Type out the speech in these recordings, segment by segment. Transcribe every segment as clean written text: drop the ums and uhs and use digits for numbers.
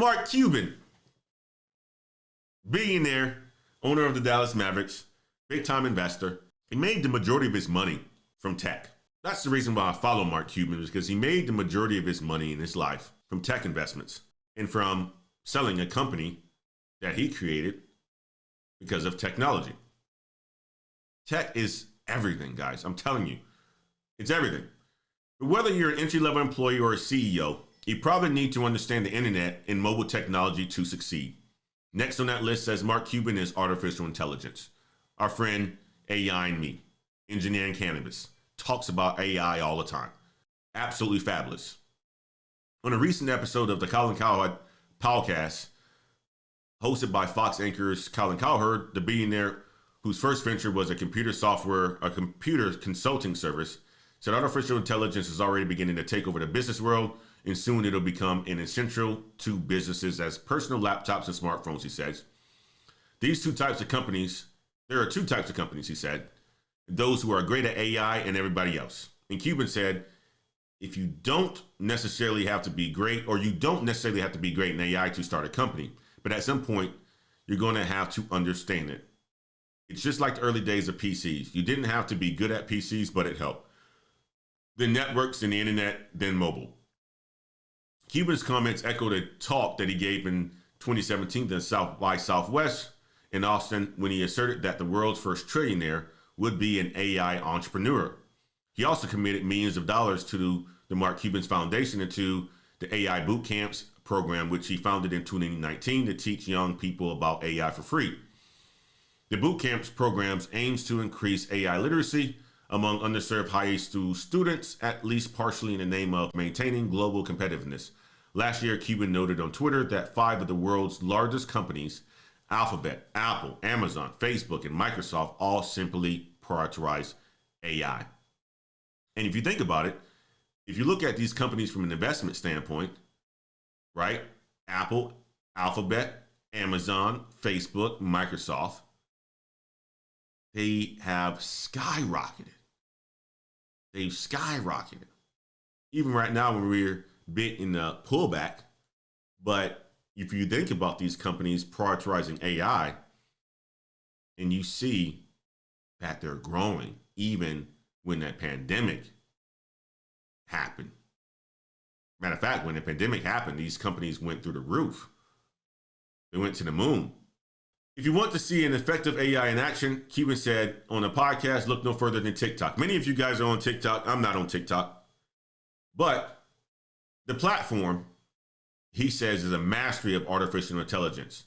Mark Cuban, billionaire, owner of the Dallas Mavericks, big time investor, he made the majority of his money from tech. That's the reason why I follow Mark Cuban, is because he made the majority of his money in his life from tech investments and from selling a company that he created because of technology. Tech is everything, guys. I'm telling you, it's everything. But whether you're an entry-level employee or a CEO, you probably need to understand the internet and mobile technology to succeed. Next on that list, says Mark Cuban, is artificial intelligence. Our friend AI and Me, engineering cannabis, talks about AI all the time. Absolutely fabulous. On a recent episode of the Colin Cowherd podcast, hosted by Fox anchors Colin Cowherd, the billionaire whose first venture was a computer consulting service, said artificial intelligence is already beginning to take over the business world, and soon it'll become an essential to businesses as personal laptops and smartphones, he says. There are two types of companies, he said, those who are great at AI and everybody else. And Cuban said, if you don't necessarily have to be great, or you don't necessarily have to be great in AI to start a company, but at some point, you're going to have to understand it. It's just like the early days of PCs. You didn't have to be good at PCs, but it helped. Then networks and the internet, then mobile. Cuban's comments echoed a talk that he gave in 2017 to South by Southwest in Austin, when he asserted that the world's first trillionaire would be an AI entrepreneur. He also committed millions of dollars to the Mark Cuban's Foundation and to the AI boot camps program, which he founded in 2019 to teach young people about AI for free. The boot camps programs aims to increase AI literacy among underserved high school students, at least partially in the name of maintaining global competitiveness. Last year, Cuban noted on Twitter that 5 of the world's largest companies, Alphabet, Apple, Amazon, Facebook, and Microsoft, all simply prioritize AI. And if you think about it, if you look at these companies from an investment standpoint, right? Apple, Alphabet, Amazon, Facebook, Microsoft, they have skyrocketed. They've skyrocketed. Even right now when we're bit in the pullback, but if you think about these companies prioritizing AI, and you see that they're growing even when that pandemic happened. Matter of fact, when the pandemic happened, these companies went through the roof. They went to the moon. If you want to see an effective AI in action, Cuban said on a podcast, look no further than TikTok. Many of you guys are on TikTok. I'm not on TikTok. But the platform, he says, is a mastery of artificial intelligence.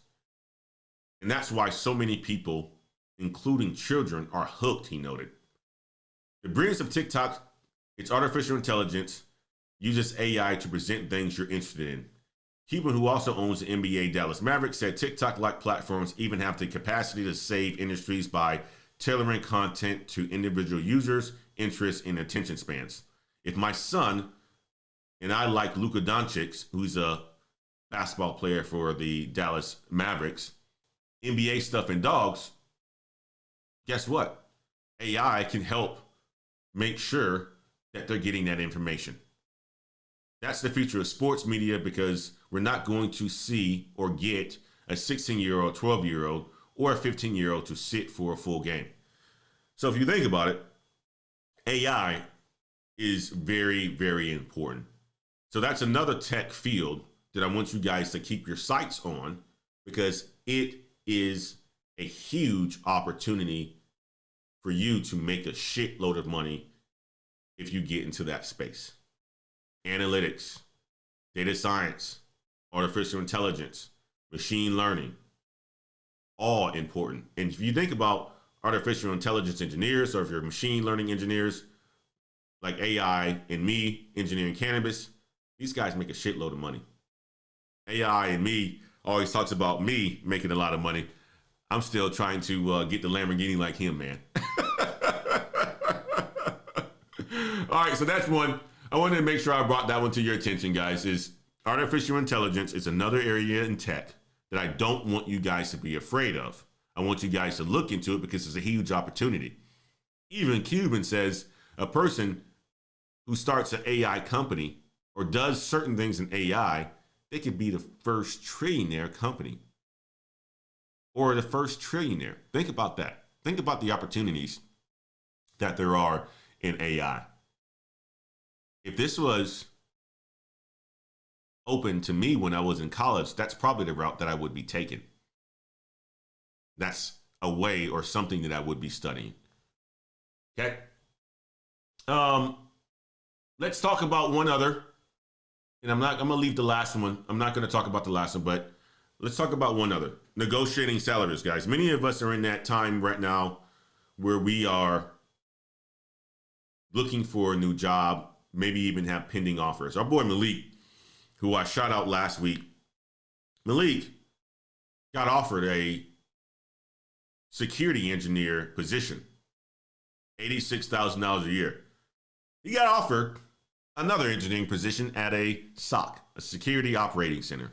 And that's why so many people, including children, are hooked, he noted. The brilliance of TikTok, its artificial intelligence, uses AI to present things you're interested in. Cuban, who also owns the NBA Dallas Mavericks, said TikTok-like platforms even have the capacity to save industries by tailoring content to individual users' interests and attention spans. If my son, and I like Luka Doncic, who's a basketball player for the Dallas Mavericks, NBA stuff and dogs, guess what? AI can help make sure that they're getting that information. That's the future of sports media, because we're not going to see or get a 16-year-old, 12-year-old, or a 15-year-old to sit for a full game. So if you think about it, AI is very, very important. So that's another tech field that I want you guys to keep your sights on, because it is a huge opportunity for you to make a shitload of money if you get into that space. Analytics, data science, artificial intelligence, machine learning, all important. And if you think about artificial intelligence engineers, or if you're machine learning engineers, like AI and Me, engineering cannabis, these guys make a shitload of money. AI and Me always talks about me making a lot of money. I'm still trying to get the Lamborghini like him, man. All right, so that's one. I wanted to make sure I brought that one to your attention, guys, is artificial intelligence is another area in tech that I don't want you guys to be afraid of. I want you guys to look into it because it's a huge opportunity. Even Cuban says a person who starts an AI company or does certain things in AI they could be the first trillionaire company or the first trillionaire. Think about that. Think about the opportunities that there are in AI. If this was open to me when I was in college, that's probably the route that I would be taking. That's a way or something that I would be studying. Okay. Let's talk about one other. And I'm going to leave the last one. I'm not going to talk about the last one, but let's talk about one other. Negotiating salaries, guys. Many of us are in that time right now where we are looking for a new job, maybe even have pending offers. Our boy Malik, who I shot out last week, Malik got offered a security engineer position, $86,000 a year. He got offered another engineering position at a SOC, a security operating center.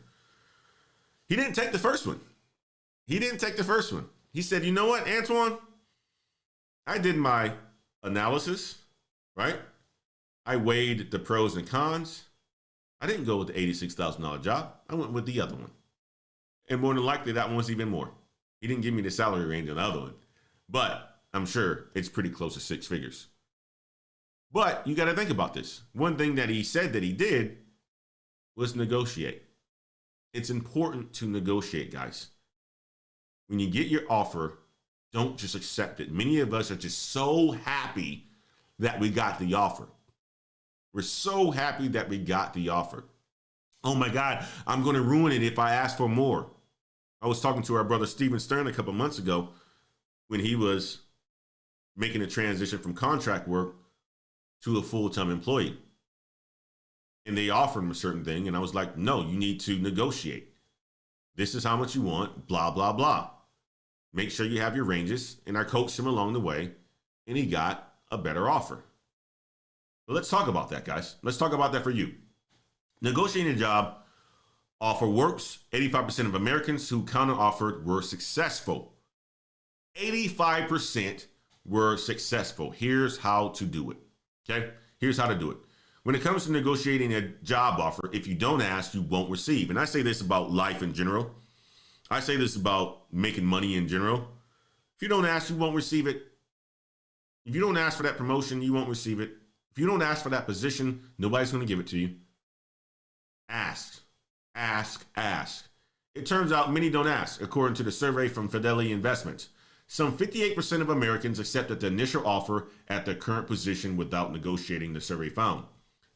He didn't take the first one. He said, you know what, Antoine? I did my analysis, right? I weighed the pros and cons. I didn't go with the $86,000 job. I went with the other one. And more than likely, that one was even more. He didn't give me the salary range on the other one, but I'm sure it's pretty close to six figures. But you got to think about this. One thing that he said that he did was negotiate. It's important to negotiate, guys. When you get your offer, don't just accept it. Many of us are just so happy that we got the offer. We're so happy that we got the offer. Oh my God, I'm going to ruin it if I ask for more. I was talking to our brother Steven Stern a couple months ago when he was making a transition from contract work to a full-time employee. And they offered him a certain thing. And I was like, no, you need to negotiate. This is how much you want, blah, blah, blah. Make sure you have your ranges. And I coached him along the way. And he got a better offer. But let's talk about that, guys. Let's talk about that for you. Negotiating a job offer works. 85% of Americans who counteroffered were successful. 85% were successful. Here's how to do it. Okay, here's how to do it. When it comes to negotiating a job offer, if you don't ask, you won't receive. And I say this about life in general. I say this about making money in general. If you don't ask, you won't receive it. If you don't ask for that promotion, you won't receive it. If you don't ask for that position, nobody's going to give it to you. Ask, ask, ask. It turns out many don't ask, according to the survey from Fidelity Investments. Some 58% of Americans accepted the initial offer at their current position without negotiating, the survey found.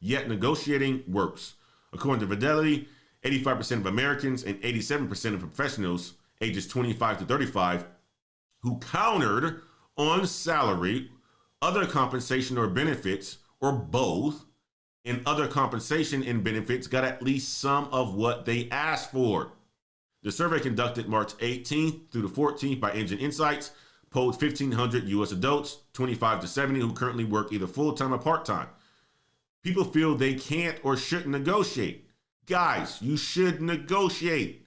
Yet negotiating works. According to Fidelity, 85% of Americans and 87% of professionals ages 25 to 35 who countered on salary, other compensation or benefits, or both, and other compensation and benefits got at least some of what they asked for. The survey conducted March 18th through the 14th by Engine Insights polled 1,500 U.S. adults, 25 to 70, who currently work either full-time or part-time. People feel they can't or shouldn't negotiate. Guys, you should negotiate.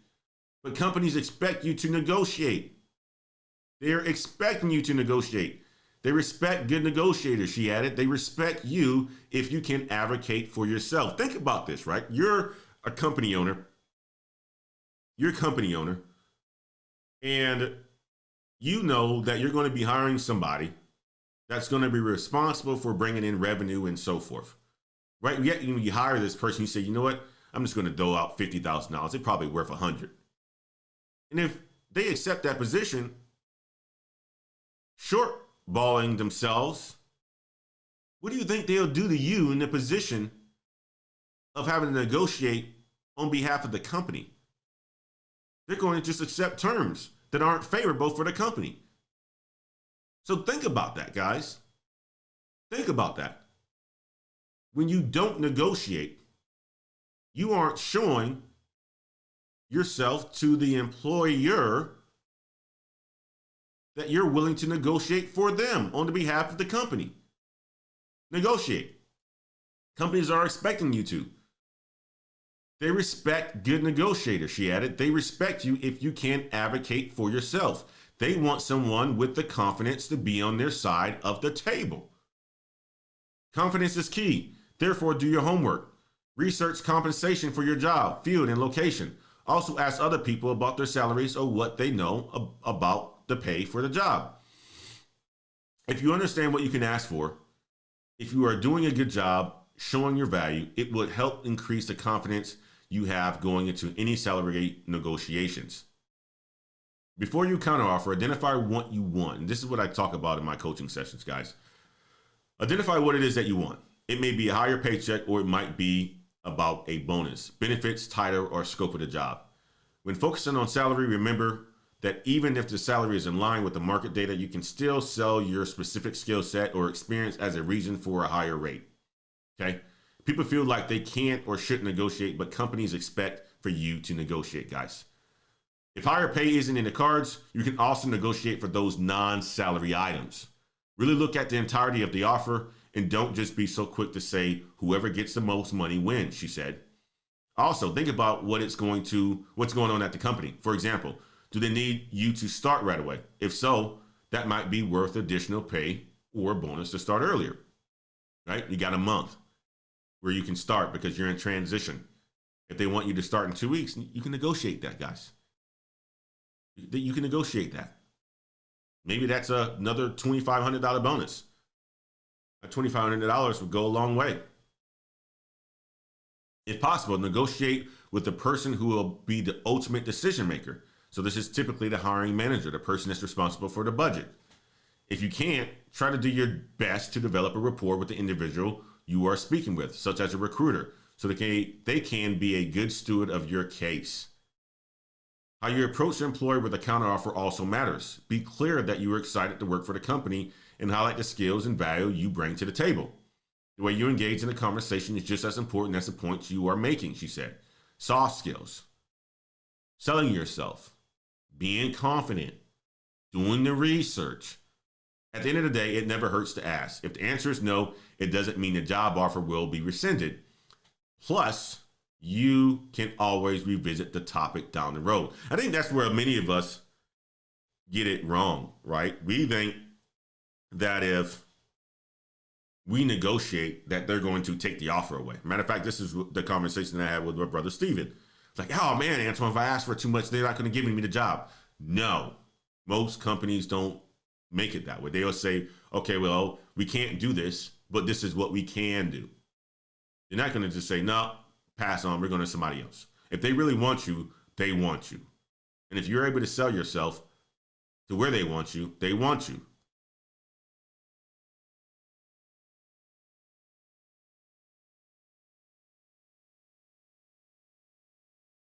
But companies expect you to negotiate. They're expecting you to negotiate. They respect good negotiators, she added. They respect you if you can advocate for yourself. Think about this, right? You're a company owner. You're a company owner, and you know that you're going to be hiring somebody that's going to be responsible for bringing in revenue and so forth, right? Yet you hire this person, you say, you know what? I'm just going to dole out $50,000. They're probably worth $100,000. And if they accept that position, shortballing themselves, what do you think they'll do to you in the position of having to negotiate on behalf of the company? They're going to just accept terms that aren't favorable for the company. So think about that, guys. Think about that. When you don't negotiate, you aren't showing yourself to the employer that you're willing to negotiate for them on the behalf of the company. Negotiate. Companies are expecting you to. They respect good negotiators, she added. They respect you if you can advocate for yourself. They want someone with the confidence to be on their side of the table. Confidence is key. Therefore, do your homework. Research compensation for your job, field, and location. Also ask other people about their salaries or what they know about the pay for the job. If you understand what you can ask for, if you are doing a good job showing your value, it would help increase the confidence you have going into any salary negotiations. Before you counteroffer, identify what you want. And this is what I talk about in my coaching sessions, guys. Identify what it is that you want. It may be a higher paycheck, or it might be about a bonus, benefits, title, or scope of the job. When focusing on salary, remember that even if the salary is in line with the market data, you can still sell your specific skill set or experience as a reason for a higher rate. Okay? People feel like they can't or shouldn't negotiate, but companies expect for you to negotiate, guys. If higher pay isn't in the cards, you can also negotiate for those non-salary items. Really look at the entirety of the offer and don't just be so quick to say whoever gets the most money wins, she said. Also, think about what's going on at the company. For example, do they need you to start right away? If so, that might be worth additional pay or bonus to start earlier, right? You got a month where you can start because you're in transition. If they want you to start in 2 weeks, you can negotiate that, guys. You can negotiate that. Maybe that's another $2,500 bonus. $2,500 would go a long way. If possible, negotiate with the person who will be the ultimate decision maker. So this is typically the hiring manager, the person that's responsible for the budget. If you can't, try to do your best to develop a rapport with the individual you are speaking with, such as a recruiter, so they can be a good steward of your case. How you approach the employer with a counteroffer also matters. Be clear that you are excited to work for the company and highlight the skills and value you bring to the table. The way you engage in the conversation is just as important as the points you are making, she said. Soft skills, selling yourself, being confident, doing the research. At the end of the day, it never hurts to ask. If the answer is no, it doesn't mean the job offer will be rescinded. Plus, you can always revisit the topic down the road. I think that's where many of us get it wrong, right? We think that if we negotiate, that they're going to take the offer away. Matter of fact, this is the conversation that I had with my brother Steven. It's like, oh man, Antoine, if I ask for too much, they're not going to give me the job. No, most companies don't make it that way. They'll say, okay, well, we can't do this, but this is what we can do. They're not going to just say, no, pass on, we're going to somebody else. If they really want you, they want you. And if you're able to sell yourself to where they want you, they want you.